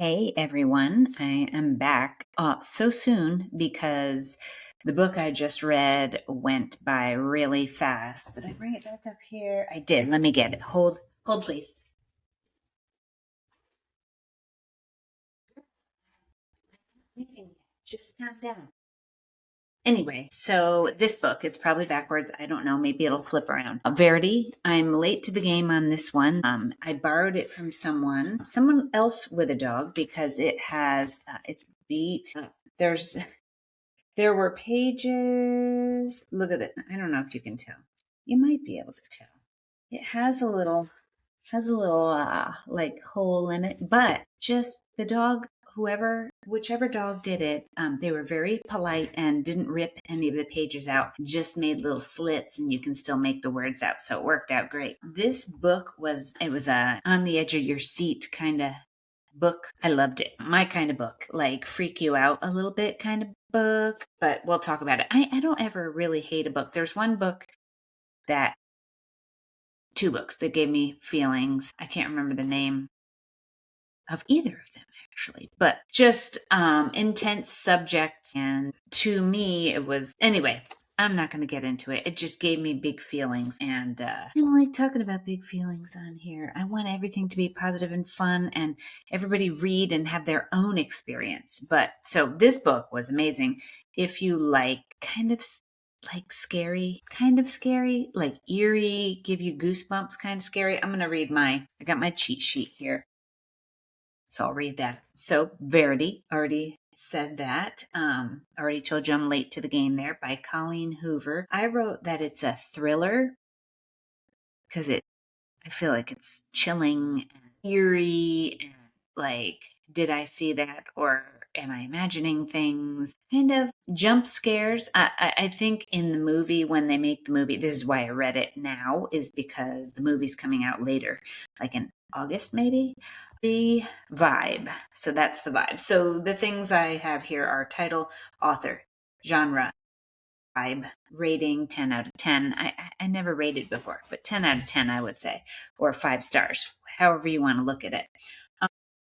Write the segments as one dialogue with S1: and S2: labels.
S1: Hey everyone, I am back so soon because the book I just read went by really fast. Did I bring it back up here? I did. Let me get it. Hold, please. Just calm down. Anyway, so this book, it's probably backwards. I don't know. Maybe it'll flip around. Verity, I'm late to the game on this one. I borrowed it from someone else with a dog because it has, it's beat. There were pages. Look at it. I don't know if you can tell. You might be able to tell. It has a little like hole in it, but just the dog, whichever dog did it, they were very polite and didn't rip any of the pages out, just made little slits and you can still make the words out. So it worked out great. This book was a on the edge of your seat kind of book. I loved it. My kind of book, like freak you out a little bit kind of book, but we'll talk about it. I don't ever really hate a book. There's two books that gave me feelings. I can't remember the name of either of them actually, but just intense subjects. And to me, it was, anyway, I'm not going to get into it. It just gave me big feelings. And I don't like talking about big feelings on here. I want everything to be positive and fun and everybody read and have their own experience. But so this book was amazing. If you like scary, like eerie, give you goosebumps kind of scary. I'm going to read I got my cheat sheet here. So I'll read that. So Verity, already said that. Already told you I'm late to the game there, by Colleen Hoover. I wrote that it's a thriller because I feel like it's chilling and eerie and like, did I see that or am I imagining things? Kind of jump scares. I think in the movie, when they make the movie, this is why I read it now, is because the movie's coming out later, like in August maybe. The vibe. So that's the vibe. So the things I have here are title, author, genre, vibe, rating 10 out of 10. I never rated before, but 10 out of 10 I would say, or 5 stars, however you want to look at it.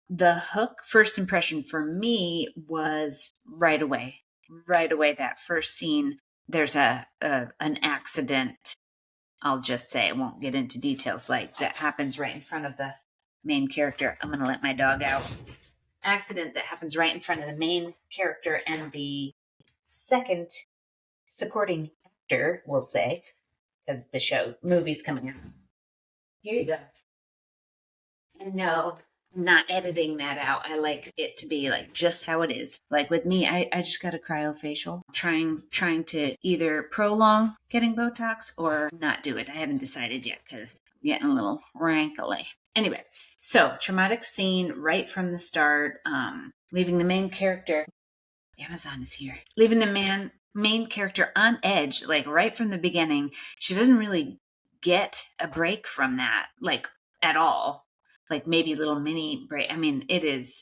S1: The hook, first impression for me was right away. That first scene, there's an accident. I'll just say, I won't get into details, like that happens right in front of the main character. I'm going to let my dog out. Accident that happens right in front of the main character and the second supporting actor, we'll say, because the movie's coming out. Here you go. And no, I'm not editing that out. I like it to be like just how it is. Like with me, I just got a cryofacial. Trying to either prolong getting Botox or not do it. I haven't decided yet because I'm getting a little rankly. Anyway, so traumatic scene right from the start, leaving the main character, Amazon is here, leaving the main character on edge, like right from the beginning. She doesn't really get a break from that, like at all. Like maybe a little mini break. I mean,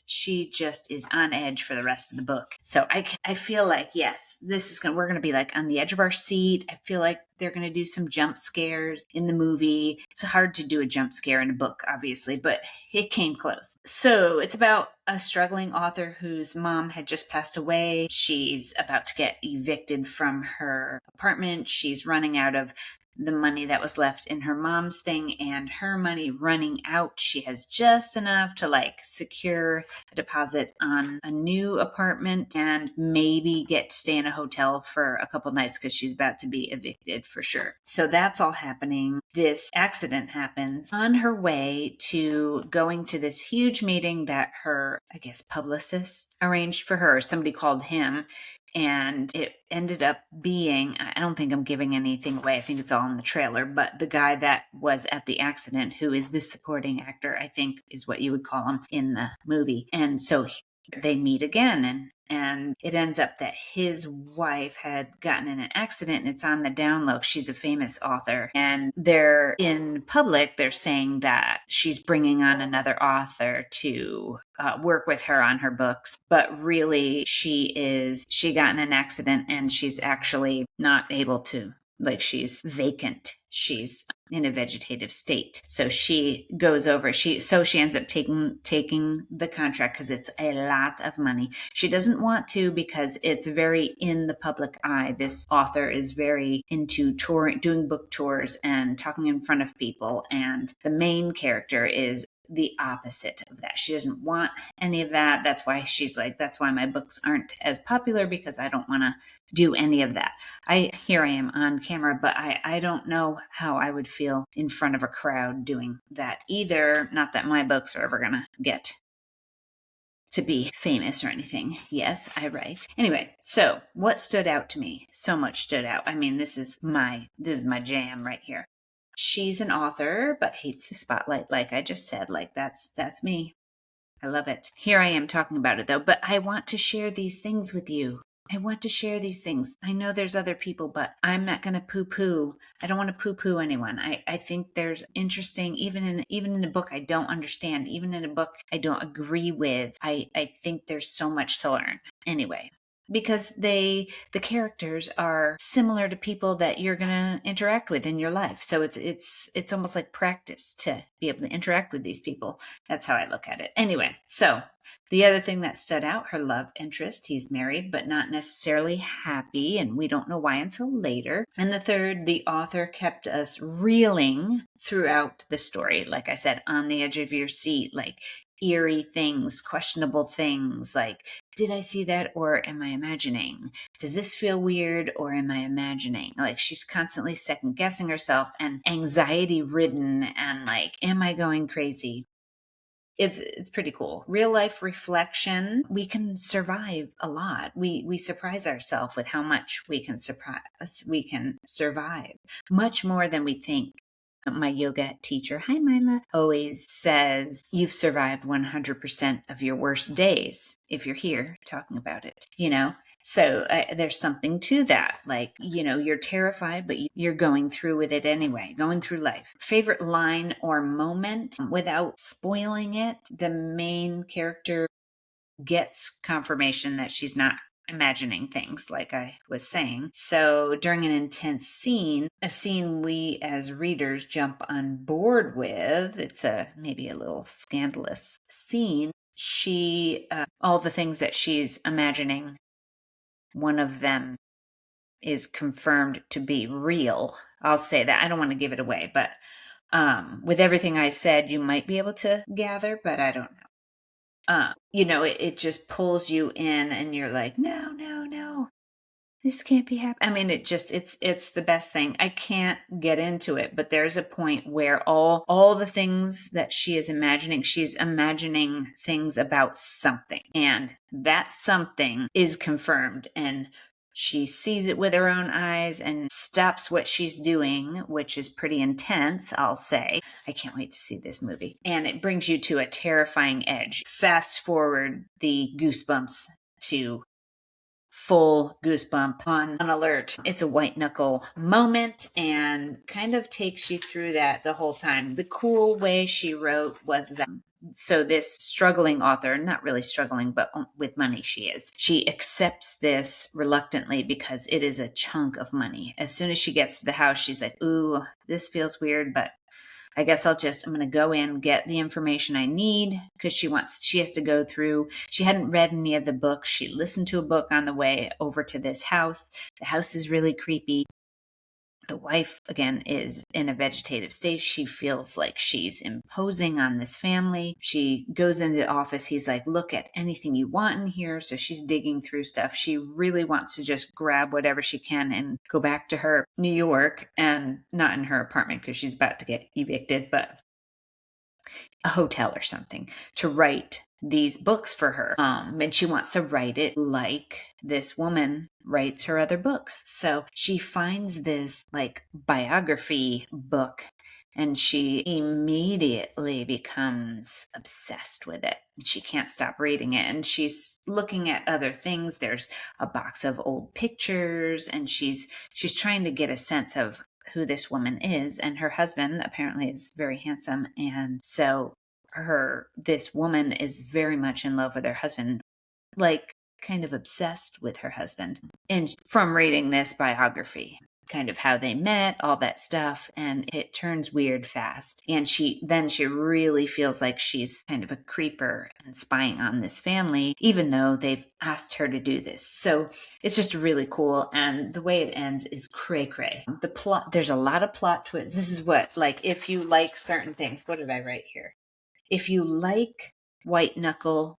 S1: she just is on edge for the rest of the book. So I feel like, yes, we're going to be like on the edge of our seat. I feel like they're going to do some jump scares in the movie. It's hard to do a jump scare in a book, obviously, but it came close. So it's about a struggling author whose mom had just passed away. She's about to get evicted from her apartment. She's running out of the money that was left in her mom's thing, and her money running out. She has just enough to like secure a deposit on a new apartment and maybe get to stay in a hotel for a couple nights because she's about to be evicted for sure. So that's all happening. This accident happens on her way to going to this huge meeting that her, I guess, publicist arranged for her. Somebody called him. And it ended up being, I don't think I'm giving anything away. I think it's all in the trailer, but the guy that was at the accident, who is the supporting actor, I think is what you would call him in the movie. And so they meet again, and it ends up that his wife had gotten in an accident, and it's on the down low. She's a famous author, and they're in public. They're saying that she's bringing on another author to work with her on her books, but really she got in an accident and she's actually not able to, like, she's vacant she's in a vegetative state. So she goes over, she ends up taking the contract because it's a lot of money. She doesn't want to because it's very in the public eye. This author is very into touring, doing book tours and talking in front of people. And the main character is the opposite of that. She doesn't want any of that. That's why she's like, that's why my books aren't as popular, because I don't want to do any of that. Here I am on camera, but I don't know how I would feel in front of a crowd doing that either. Not that my books are ever going to get to be famous or anything. Yes, I write. Anyway, so what stood out to me? So much stood out. I mean, this is my jam right here. She's an author, but hates the spotlight, like I just said. Like, that's me. I love it. Here I am talking about it, though, but I want to share these things with you. I want to share these things. I know there's other people, but I'm not going to poo-poo. I don't want to poo-poo anyone. I think there's interesting, even in a book I don't understand, even in a book I don't agree with, I think there's so much to learn. Anyway, because the characters are similar to people that you're going to interact with in your life. So it's almost like practice to be able to interact with these people. That's how I look at it. Anyway, so the other thing that stood out, her love interest. He's married, but not necessarily happy, and we don't know why until later. And the third, the author kept us reeling throughout the story. Like I said, on the edge of your seat, like eerie things, questionable things, like, did I see that or am I imagining? Does this feel weird or am I imagining? Like, she's constantly second guessing herself and anxiety ridden and like, am I going crazy? It's pretty cool. Real life reflection. We can survive a lot. We surprise ourselves with how much we can survive, much more than we think. My yoga teacher, hi Mila, always says you've survived 100% of your worst days if you're here talking about it, So there's something to that. Like, you're terrified, but you're going through with it anyway, going through life. Favorite line or moment without spoiling it? The main character gets confirmation that she's not imagining things, like I was saying. So during an intense scene, a scene we as readers jump on board with, it's maybe a little scandalous scene. She, all the things that she's imagining, one of them is confirmed to be real. I'll say that. I don't want to give it away, but with everything I said, you might be able to gather, but I don't know. It just pulls you in and you're like, no, this can't be happening. I mean, it's the best thing. I can't get into it, but there's a point where all the things that she is imagining, she's imagining things about something, and that something is confirmed, and she sees it with her own eyes and stops what she's doing, which is pretty intense, I'll say. I can't wait to see this movie. And it brings you to a terrifying edge. Fast forward the goosebumps to full goosebump on alert. It's a white knuckle moment and kind of takes you through that the whole time. The cool way she wrote was that, so this struggling author, not really struggling, but with money she accepts this reluctantly because it is a chunk of money. As soon as she gets to the house, she's like, ooh, this feels weird, but I guess I'm going to go in, get the information I need, because she has to go through, she hadn't read any of the books. She listened to a book on the way over to this house. The house is really creepy. The wife, again, is in a vegetative state. She feels like she's imposing on this family. She goes into the office. He's like, look at anything you want in here. So she's digging through stuff. She really wants to just grab whatever she can and go back to her New York, and not in her apartment because she's about to get evicted, but a hotel or something, to write these books for her. And she wants to write it like this woman writes her other books. So she finds this like biography book and she immediately becomes obsessed with it. She can't stop reading it. And she's looking at other things. There's a box of old pictures, and she's trying to get a sense of who this woman is. And her husband apparently is very handsome. And so this woman is very much in love with her husband, like kind of obsessed with her husband, and from reading this biography. kind of how they met, all that stuff, and it turns weird fast. And she really feels like she's kind of a creeper and spying on this family, even though they've asked her to do this. So it's just really cool, and the way it ends is cray cray. The plot, there's a lot of plot twists. This is what, like, if you like certain things, what did I write here? If you like white knuckle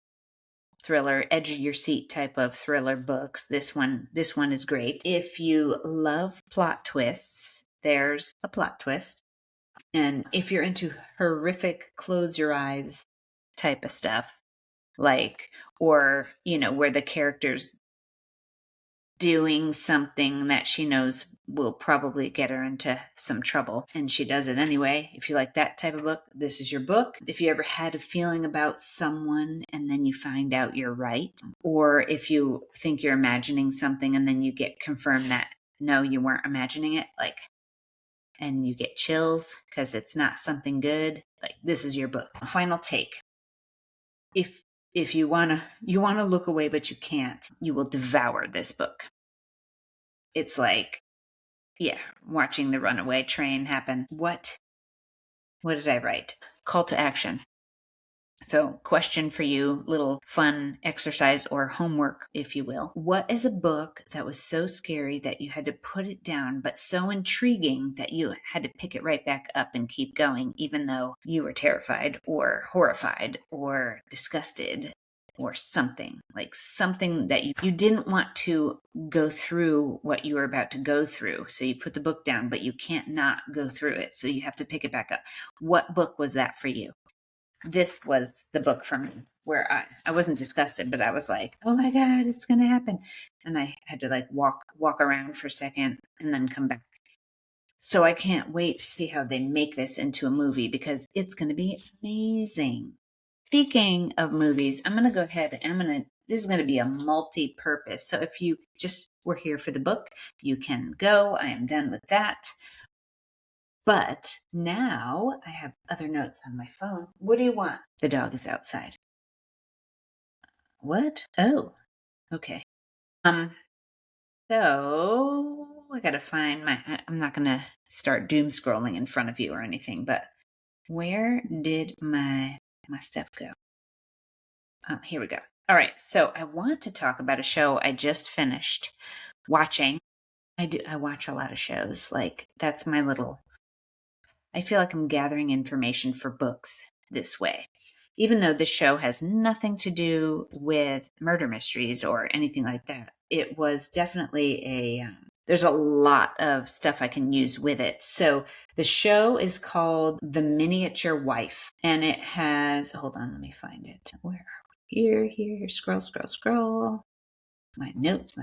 S1: thriller, edge of your seat type of thriller books, this one is great. If you love plot twists, there's a plot twist. And if you're into horrific close your eyes type of stuff, like, or where the characters doing something that she knows will probably get her into some trouble, and she does it anyway. If you like that type of book, this is your book. If you ever had a feeling about someone and then you find out you're right, or if you think you're imagining something and then you get confirmed that no, you weren't imagining it, like, and you get chills because it's not something good, like, this is your book. Final take. If you want to look away but you can't, you will devour this book. It's like, yeah, watching the runaway train happen. What did I write? Call to action. So, question for you, little fun exercise or homework, if you will. What is a book that was so scary that you had to put it down, but so intriguing that you had to pick it right back up and keep going, even though you were terrified or horrified or disgusted or something, like something that you didn't want to go through what you were about to go through. So you put the book down, but you can't not go through it. So you have to pick it back up. What book was that for you? This was the book for me, where I wasn't disgusted, but I was like, oh my God, it's going to happen. And I had to like walk around for a second and then come back. So I can't wait to see how they make this into a movie, because it's going to be amazing. Speaking of movies, I'm going to go ahead and this is going to be a multi-purpose. So if you just were here for the book, you can go. I am done with that. But now I have other notes on my phone. What do you want? The dog is outside. What? Oh, okay. So I gotta find I'm not gonna start doom scrolling in front of you or anything, but where did my stuff go? Here we go. All right, so I want to talk about a show I just finished watching. I watch a lot of shows. Like, that's my little, I feel like I'm gathering information for books this way. Even though this show has nothing to do with murder mysteries or anything like that, it was definitely there's a lot of stuff I can use with it. So the show is called The Miniature Wife, and it has, hold on, let me find it. Where are we? Here, scroll. My notes.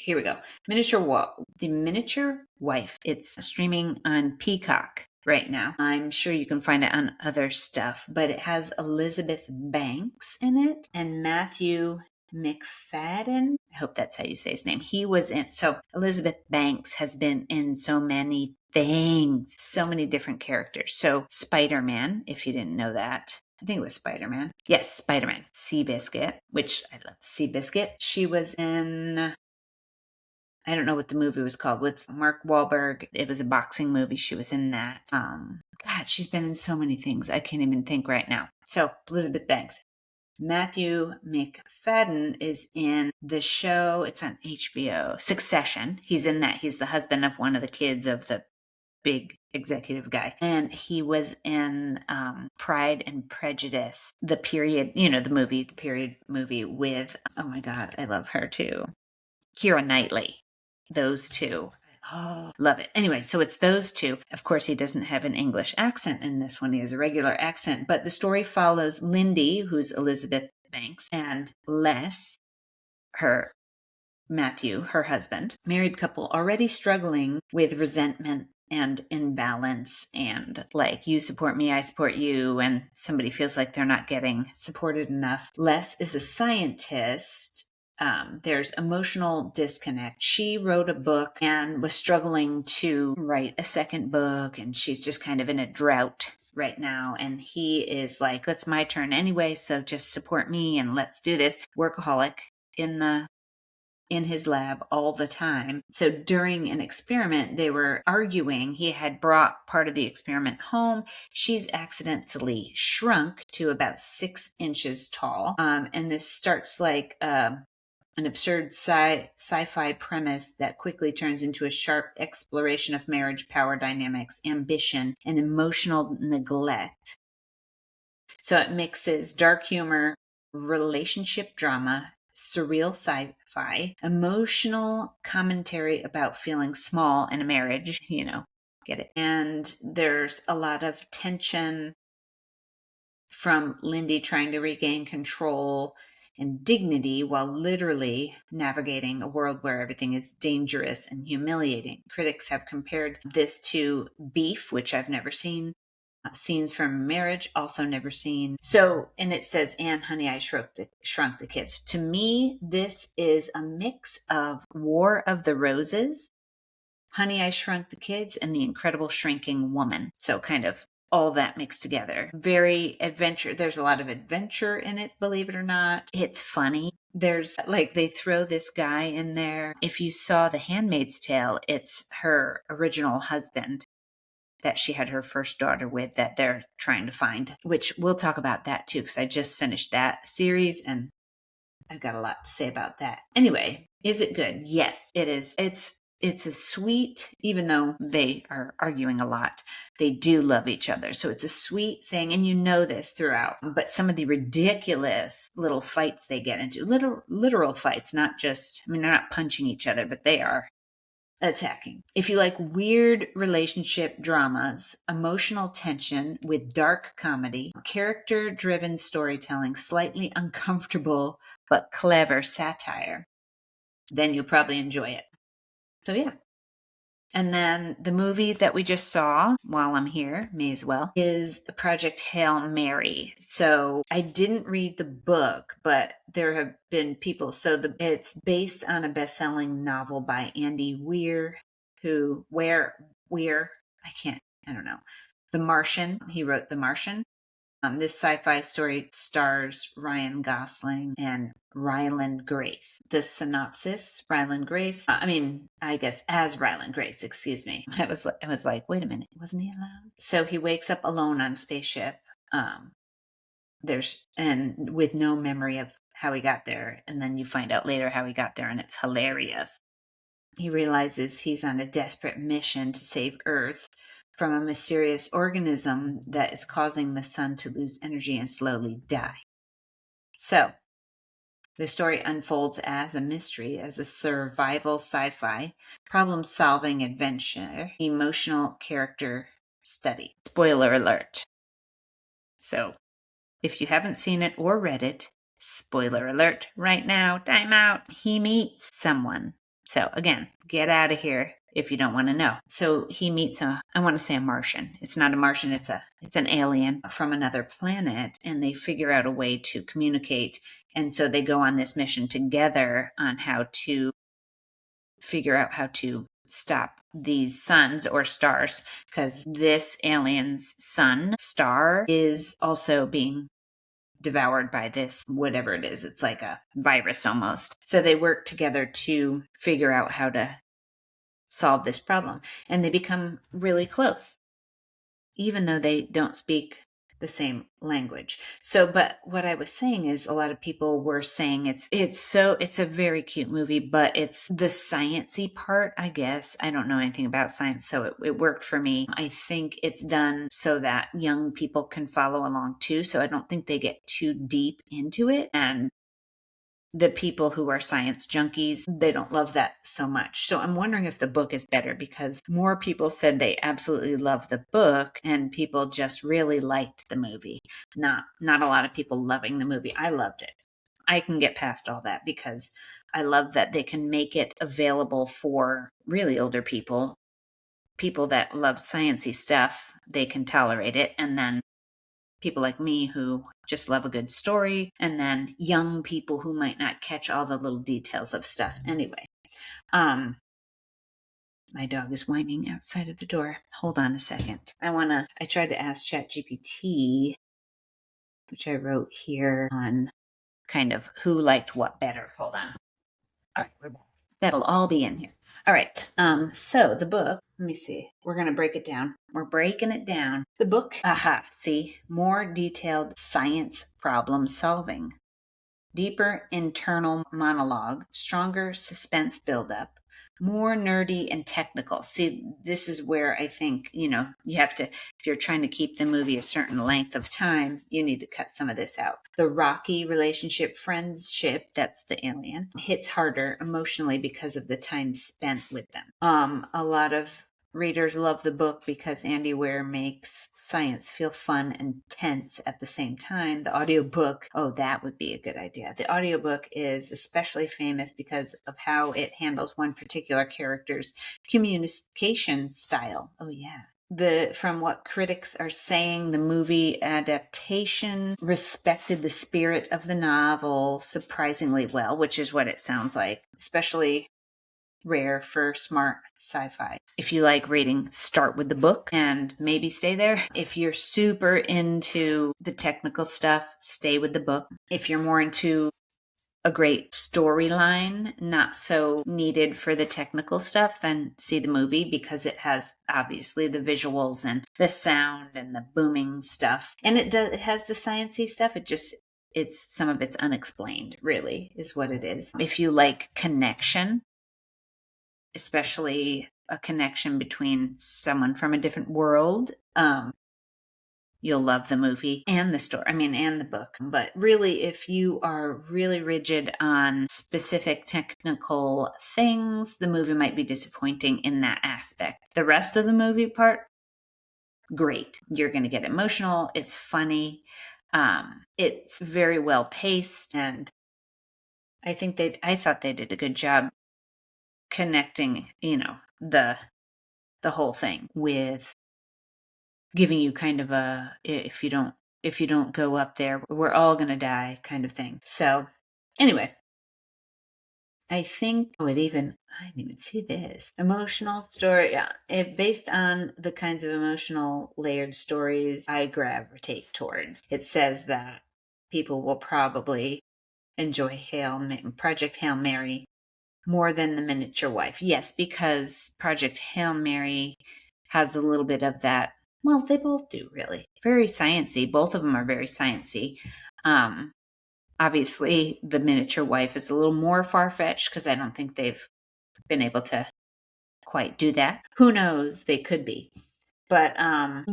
S1: Here we go. The Miniature Wife. It's streaming on Peacock right now. I'm sure you can find it on other stuff, but it has Elizabeth Banks in it and Matthew McFadden. I hope that's how you say his name. He was in, so Elizabeth Banks has been in so many things, so many different characters. So Spider-Man, if you didn't know that. I think it was Spider-Man. Yes, Spider-Man. Seabiscuit, which I love Seabiscuit. She was in, I don't know what the movie was called, with Mark Wahlberg. It was a boxing movie. She was in that. God, she's been in so many things. I can't even think right now. So, Elizabeth Banks. Matthew McFadden is in the show. It's on HBO. Succession. He's in that. He's the husband of one of the kids of the big executive guy, and he was in Pride and Prejudice, the period movie with, oh my God, I love her too, Keira Knightley. Those two, oh, love it. Anyway, so it's those two. Of course, he doesn't have an English accent in this one. He has a regular accent, but the story follows Lindy, who's Elizabeth Banks, and Les, Matthew, her husband, married couple, already struggling with resentment and imbalance, and like, you support me, I support you, and somebody feels like they're not getting supported enough. Les is a scientist. There's emotional disconnect. She wrote a book and was struggling to write a second book, and she's just kind of in a drought right now, and he is like, it's my turn anyway, so just support me and let's do this. Workaholic in the in his lab all the time. So during an experiment, they were arguing. He had brought part of the experiment home. She's accidentally shrunk to about 6 inches tall. And this starts like an absurd sci-fi premise that quickly turns into a sharp exploration of marriage, power dynamics, ambition, and emotional neglect. So it mixes dark humor, relationship drama, surreal sci-fi, emotional commentary about feeling small in a marriage, get it. And there's a lot of tension from Lindy trying to regain control and dignity while literally navigating a world where everything is dangerous and humiliating. Critics have compared this to Beef, which I've never seen. Scenes from Marriage, also never seen. So, and it says, and Honey, I Shrunk the Kids. To me, this is a mix of War of the Roses, Honey, I Shrunk the Kids, and The Incredible Shrinking Woman. So kind of all that mixed together. Very adventure. There's a lot of adventure in it, believe it or not. It's funny. There's like, they throw this guy in there. If you saw The Handmaid's Tale, it's her original husband that she had her first daughter with that they're trying to find, which we'll talk about that too, because I just finished that series and I've got a lot to say about that. Anyway, is it good? Yes, it is. It's a sweet, even though they are arguing a lot, they do love each other. So it's a sweet thing. And you know this throughout. But some of the ridiculous little fights they get into, literal fights, not just, they're not punching each other, but they are attacking. If you like weird relationship dramas, emotional tension with dark comedy, character-driven storytelling, slightly uncomfortable but clever satire, then you'll probably enjoy it. So yeah. And then the movie that we just saw while I'm here, may as well, is Project Hail Mary. So I didn't read the book, but there have been people. So it's based on a best-selling novel by Andy Weir, I don't know. The Martian. He wrote The Martian. This sci-fi story stars Ryan Gosling and Ryland Grace. The synopsis, Ryland Grace, I guess as Ryland Grace, excuse me. I was like, wait a minute, wasn't he allowed? So he wakes up alone on a spaceship. With no memory of how he got there. And then you find out later how he got there, and it's hilarious. He realizes he's on a desperate mission to save Earth from a mysterious organism that is causing the sun to lose energy and slowly die. So, the story unfolds as a mystery, as a survival sci-fi, problem-solving adventure, emotional character study. Spoiler alert. So, if you haven't seen it or read it, spoiler alert right now, time out. He meets someone. So, again, get out of here if you don't want to know. So he meets I want to say a Martian. It's not a Martian, it's an alien from another planet, and they figure out a way to communicate. And so they go on this mission together on how to figure out how to stop these suns or stars, because this alien's sun star is also being devoured by this, whatever it is. It's like a virus almost. So they work together to figure out how to solve this problem, and they become really close, even though they don't speak the same language. So, but what I was saying is, a lot of people were saying it's a very cute movie, but it's the sciencey part, I guess. I don't know anything about science, so it worked for me. I think it's done so that young people can follow along too, so I don't think they get too deep into it. And the people who are science junkies, they don't love that so much. So I'm wondering if the book is better, because more people said they absolutely love the book and people just really liked the movie. Not a lot of people loving the movie. I loved it. I can get past all that because I love that they can make it available for really older people that love sciencey stuff. They can tolerate it. And then people like me who just love a good story, and then young people who might not catch all the little details of stuff. Anyway, my dog is whining outside of the door. Hold on a second. I tried to ask ChatGPT, which I wrote here, on kind of who liked what better. Hold on. All right, we're back. That'll all be in here. All right. So the book, let me see. We're going to break it down. We're breaking it down. The book, see, more detailed science problem solving, deeper internal monologue, stronger suspense buildup, more nerdy and technical. See, this is where I think, you have to, if you're trying to keep the movie a certain length of time, you need to cut some of this out. The rocky relationship, friendship, that's the alien, hits harder emotionally because of the time spent with them. A lot of readers love the book because Andy Weir makes science feel fun and tense at the same time. The audiobook, that would be a good idea. The audiobook is especially famous because of how it handles one particular character's communication style. Oh yeah. From what critics are saying, the movie adaptation respected the spirit of the novel surprisingly well, which is what it sounds like, especially rare for smart sci-fi. If you like reading, start with the book and maybe stay there. If you're super into the technical stuff, stay with the book. If you're more into a great storyline, not so needed for the technical stuff, then see the movie because it has obviously the visuals and the sound and the booming stuff. And it has the sciencey stuff. It's some of it's unexplained, really, is what it is. If you like connection, especially a connection between someone from a different world, you'll love the movie and the story, and the book. But really, if you are really rigid on specific technical things, the movie might be disappointing in that aspect. The rest of the movie part, great. You're going to get emotional. It's funny. It's very well paced, and I thought they did a good job connecting, the whole thing with giving you kind of a, if you don't go up there, we're all going to die kind of thing. So anyway, I think, I didn't even see this. Emotional story. Yeah. Based on the kinds of emotional layered stories I gravitate towards, it says that people will probably enjoy Project Hail Mary more than The Miniature Wife. Yes, because Project Hail Mary has a little bit of that. Well, they both do, really. Very sciencey. Both of them are very sciencey. Obviously, The Miniature Wife is a little more far-fetched because I don't think they've been able to quite do that. Who knows? They could be. But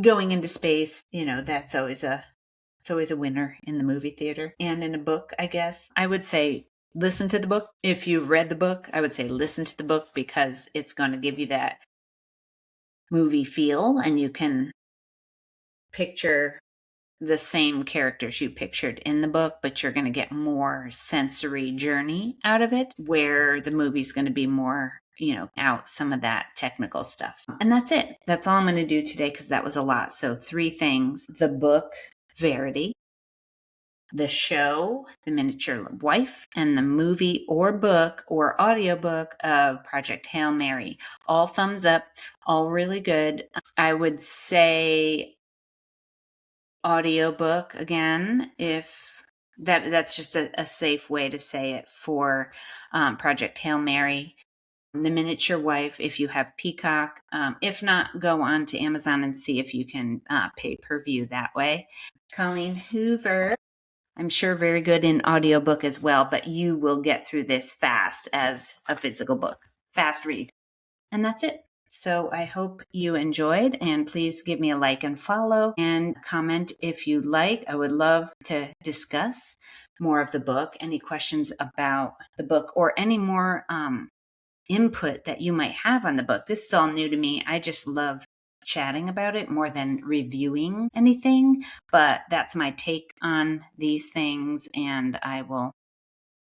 S1: going into space, that's always a winner in the movie theater. And in a book, I guess, I would say listen to the book. If you've read the book, I would say listen to the book because it's going to give you that movie feel and you can picture the same characters you pictured in the book, but you're going to get more sensory journey out of it, where the movie's going to be more, out some of that technical stuff. And that's it. That's all I'm going to do today because that was a lot. So 3 things: the book, Verity; the show, The Miniature Wife; and the movie or book or audiobook of Project Hail Mary. All thumbs up, all really good. I would say audiobook again, if that's just a safe way to say it for Project Hail Mary. The Miniature Wife, if you have Peacock. If not, go on to Amazon and see if you can pay per view that way. Colleen Hoover, I'm sure very good in audiobook as well, but you will get through this fast as a physical book. Fast read. And that's it. So I hope you enjoyed, and please give me a like and follow and comment if you like. I would love to discuss more of the book, any questions about the book, or any more input that you might have on the book. This is all new to me. I just love chatting about it more than reviewing anything, but that's my take on these things, and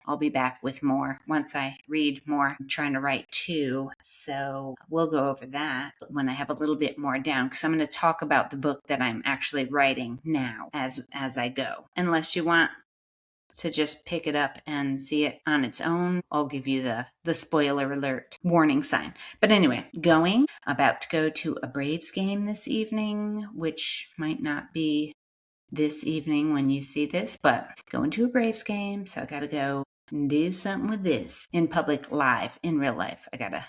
S1: I'll be back with more once I read more. I'm trying to write 2, so we'll go over that when I have a little bit more down, because I'm going to talk about the book that I'm actually writing now as I go. Unless you want to just pick it up and see it on its own, I'll give you the spoiler alert warning sign. But anyway, about to go to a Braves game this evening, which might not be this evening when you see this, but going to a Braves game, so I gotta go do something with this in public live, in real life. I gotta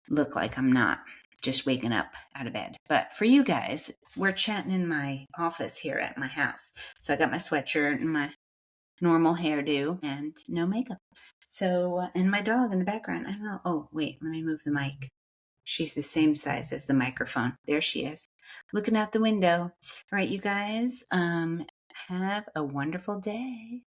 S1: look like I'm not just waking up out of bed. But for you guys, we're chatting in my office here at my house. So I got my sweatshirt and my normal hairdo and no makeup. So, and my dog in the background. I don't know. Oh, wait, let me move the mic. She's the same size as the microphone. There she is, looking out the window. All right, you guys, have a wonderful day.